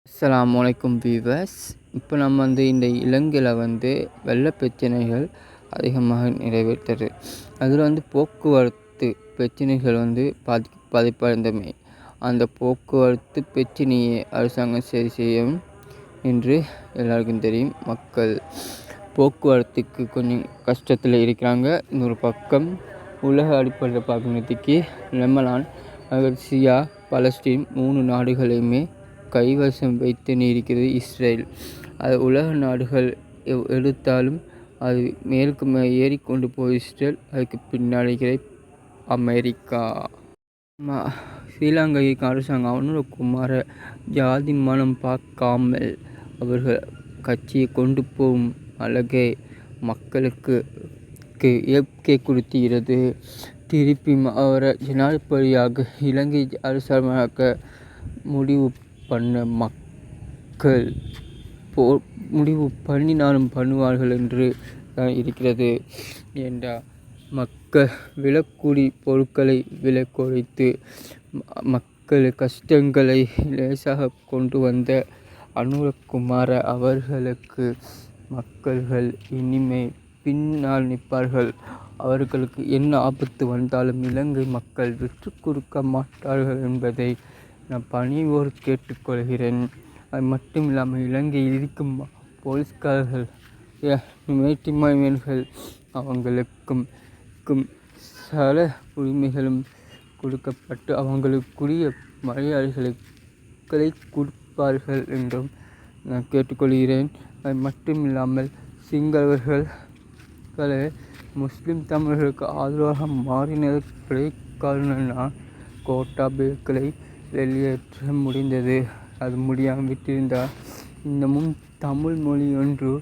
அஸ்ஸலாமு அலைக்கும் வீவர்ஸ். இப்போ நம்ம இந்த இலங்கையில் வெள்ள பிரச்சனைகள் அதிகமாக நிறைவேற்றது. அதில் போக்குவரத்து பிரச்சனைகள் பாதிப்படைந்தமை. அந்த போக்குவரத்து பிரச்சனையை அரசாங்கம் சரி செய்யும் என்று எல்லாருக்கும் தெரியும். மக்கள் போக்குவரத்துக்கு கொஞ்சம் கஷ்டத்தில் இருக்கிறாங்க. இன்னொரு பக்கம் உலக அடிப்படையில் பார்க்கறதுக்கு லெபனான், சிரியா, பாலஸ்தீன் 3 நாடுகளையுமே கைவசம் வைத்து இருக்கிறது இஸ்ரேல். அது உலக நாடுகள் எடுத்தாலும் அது மேலுக்கு ஏறிக்கொண்டு போய் இஸ்ரேல், அதுக்கு பின்னாடி அமெரிக்கா. ஸ்ரீலங்கைக்கு அரசாங்கம் அனுரகுமார ஜாதி மனம் பார்க்காமல் அவர்கள் கட்சியை கொண்டு போகும் அழகை மக்களுக்கு ஏற்கை கொடுத்துகிறது. திருப்பி அவரை ஜனாதிபதியாக இலங்கை அரசாங்கமாக முடிவு பண்ண மக்கள் முடிவு பண்ணினாலும் பண்ணுவார்கள் என்று தான் இருக்கிறது. என்றால் மக்கள் விலக்கூடி பொருட்களை விலை குறைத்து மக்கள் கஷ்டங்களை லேசாக கொண்டு வந்த அனுரகுமார அவர்களுக்கு மக்கள்கள் இனிமே பின்னால் நிற்பார்கள். அவர்களுக்கு என்ன ஆபத்து வந்தாலும் இலங்கை மக்கள் விட்டு கொடுக்க மாட்டார்கள் என்பதை நான் பணிவோடு கேட்டுக்கொள்கிறேன். அது மட்டும் இல்லாமல் இலங்கையில் இருக்கும் போலீஸ்காரர்கள், மேட்டிமையர்கள் அவங்களுக்கும் சல உரிமைகளும் கொடுக்கப்பட்டு அவங்களுக்குரிய மரியாதைகளை கொடுப்பார்கள் என்றும் நான் கேட்டுக்கொள்கிறேன். அது மட்டும் இல்லாமல் சிங்களவர்களை முஸ்லிம் தமிழர்களுக்கு ஆதரவாக மாறினதை காரணம் கோட்டாபயக்களை வெளியேற்ற முடிந்தது. அது முடியாமல் விட்டிருந்தால் இன்னமும் தமிழ் மொழி ஒன்று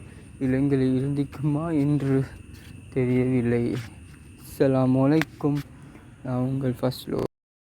இலங்கையில் இருந்திக்குமா என்று தெரியவில்லை. அஸ்ஸலாமு அலைக்கும். நான் உங்கள் ஃபஸ்லோ.